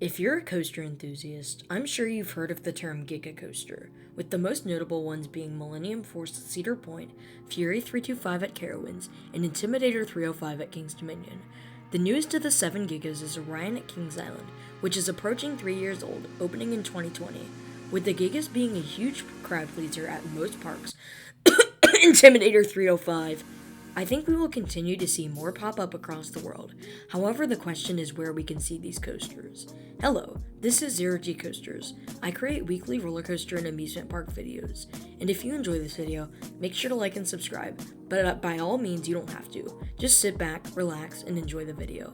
If you're a coaster enthusiast, I'm sure you've heard of the term Giga coaster, with the most notable ones being Millennium Force at Cedar Point, Fury 325 at Carowinds, and Intimidator 305 at King's Dominion. The newest of the 7 Gigas is Orion at Kings Island, which is approaching 3 years old, opening in 2020. With the Gigas being a huge crowd pleaser at most parks, Intimidator 305, I think we will continue to see more pop up across the world. However, the question is where we can see these coasters. Hello, this is Zero G Coasters. I create weekly roller coaster and amusement park videos. And if you enjoy this video, make sure to like and subscribe. But by all means, you don't have to. Just sit back, relax, and enjoy the video.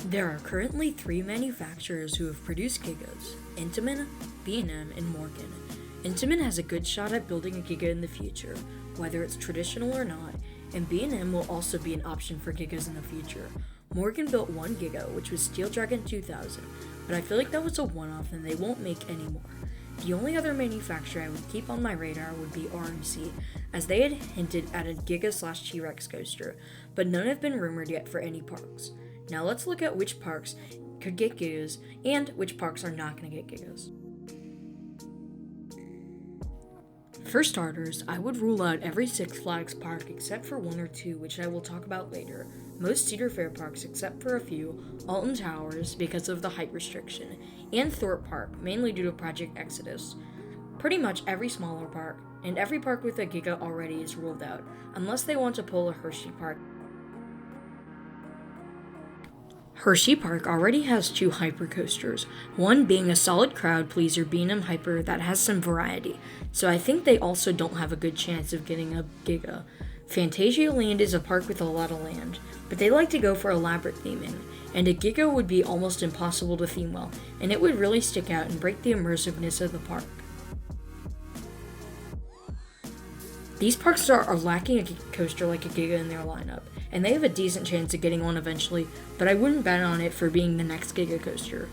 There are currently 3 manufacturers who have produced Gigas: Intamin, B&M, and Morgan. Intamin has a good shot at building a Giga in the future, whether it's traditional or not, and B&M will also be an option for Gigas in the future. Morgan built one Giga, which was Steel Dragon 2000, but I feel like that was a one-off and they won't make any more. The only other manufacturer I would keep on my radar would be RMC, as they had hinted at a Giga/T-Rex coaster, but none have been rumored yet for any parks. Now let's look at which parks could get Gigas and which parks are not going to get Gigas. For starters, I would rule out every Six Flags park except for 1 or 2, which I will talk about later, most Cedar Fair parks except for a few, Alton Towers because of the height restriction, and Thorpe Park, mainly due to Project Exodus. Pretty much every smaller park, and every park with a Giga already is ruled out, unless they want to pull a Hershey Park. Hershey Park already has 2 hypercoasters, one being a solid crowd pleaser B&M Hyper that has some variety, so I think they also don't have a good chance of getting a Giga. Fantasia Land is a park with a lot of land, but they like to go for elaborate theming, and a Giga would be almost impossible to theme well, and it would really stick out and break the immersiveness of the park. These parks are lacking a coaster like a Giga in their lineup, and they have a decent chance of getting one eventually, but I wouldn't bet on it for being the next Giga coaster.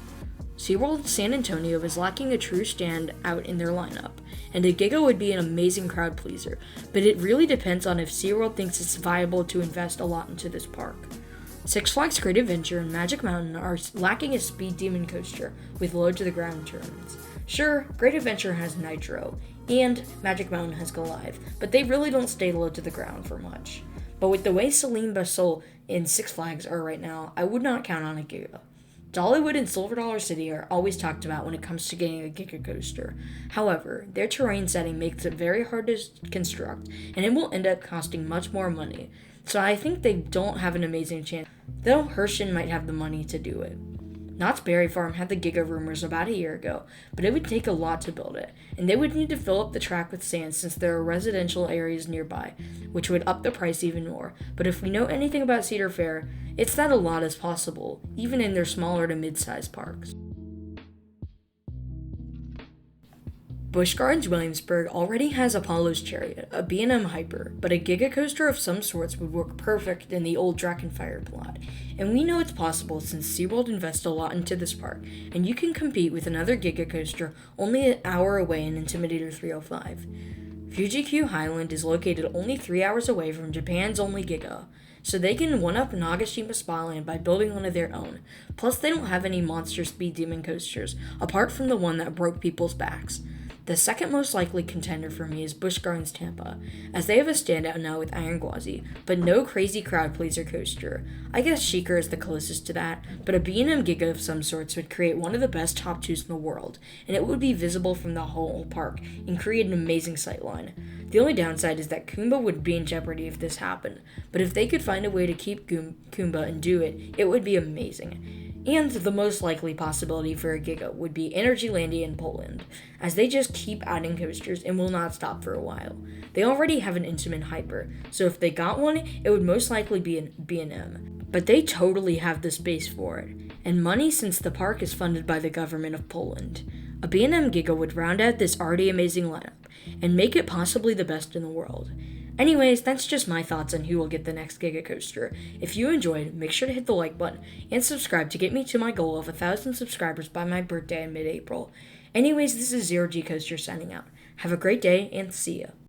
SeaWorld San Antonio is lacking a true standout in their lineup, and a Giga would be an amazing crowd pleaser, but it really depends on if SeaWorld thinks it's viable to invest a lot into this park. Six Flags Great Adventure and Magic Mountain are lacking a speed demon coaster with low to the ground turns. Sure, Great Adventure has Nitro, and Magic Mountain has Goliath, but they really don't stay low to the ground for much. But with the way Celine Basol and Six Flags are right now, I would not count on a Giga. Dollywood and Silver Dollar City are always talked about when it comes to getting a Giga coaster. However, their terrain setting makes it very hard to construct, and it will end up costing much more money. So I think they don't have an amazing chance, though Herschend might have the money to do it. Knott's Berry Farm had the Giga rumors about a year ago, but it would take a lot to build it, and they would need to fill up the track with sand since there are residential areas nearby, which would up the price even more. But if we know anything about Cedar Fair, it's that a lot is possible, even in their smaller to mid-sized parks. Busch Gardens Williamsburg already has Apollo's Chariot, a B&M Hyper, but a Giga coaster of some sorts would work perfect in the old Drakenfire plot. And we know it's possible since SeaWorld invests a lot into this park, and you can compete with another Giga coaster only an hour away in Intimidator 305. Fuji-Q Highland is located only 3 hours away from Japan's only Giga, so they can one-up Nagashima Spa Land by building one of their own. Plus, they don't have any monster speed demon coasters, apart from the one that broke people's backs. The second most likely contender for me is Busch Gardens Tampa, as they have a standout now with irongwazi, but no crazy crowd pleaser coaster. I guess Sheikah is the closest to that, but a B&M Giga of some sorts would create one of the best top 2s in the world, and it would be visible from the whole park and create an amazing sightline. The only downside is that Kumba would be in jeopardy if this happened, but if they could find a way to keep Kumba and do it, it would be amazing. And the most likely possibility for a Giga would be Energylandia in Poland, as they just keep adding coasters and will not stop for a while. They already have an Intamin Hyper, so if they got one, it would most likely be an B&M. But they totally have the space for it, and money since the park is funded by the government of Poland. A B&M Giga would round out this already amazing lineup, and make it possibly the best in the world. Anyways, that's just my thoughts on who will get the next Giga coaster. If you enjoyed, make sure to hit the like button and subscribe to get me to my goal of 1,000 subscribers by my birthday in mid-April. Anyways, this is Zero G Coaster signing out. Have a great day and see ya.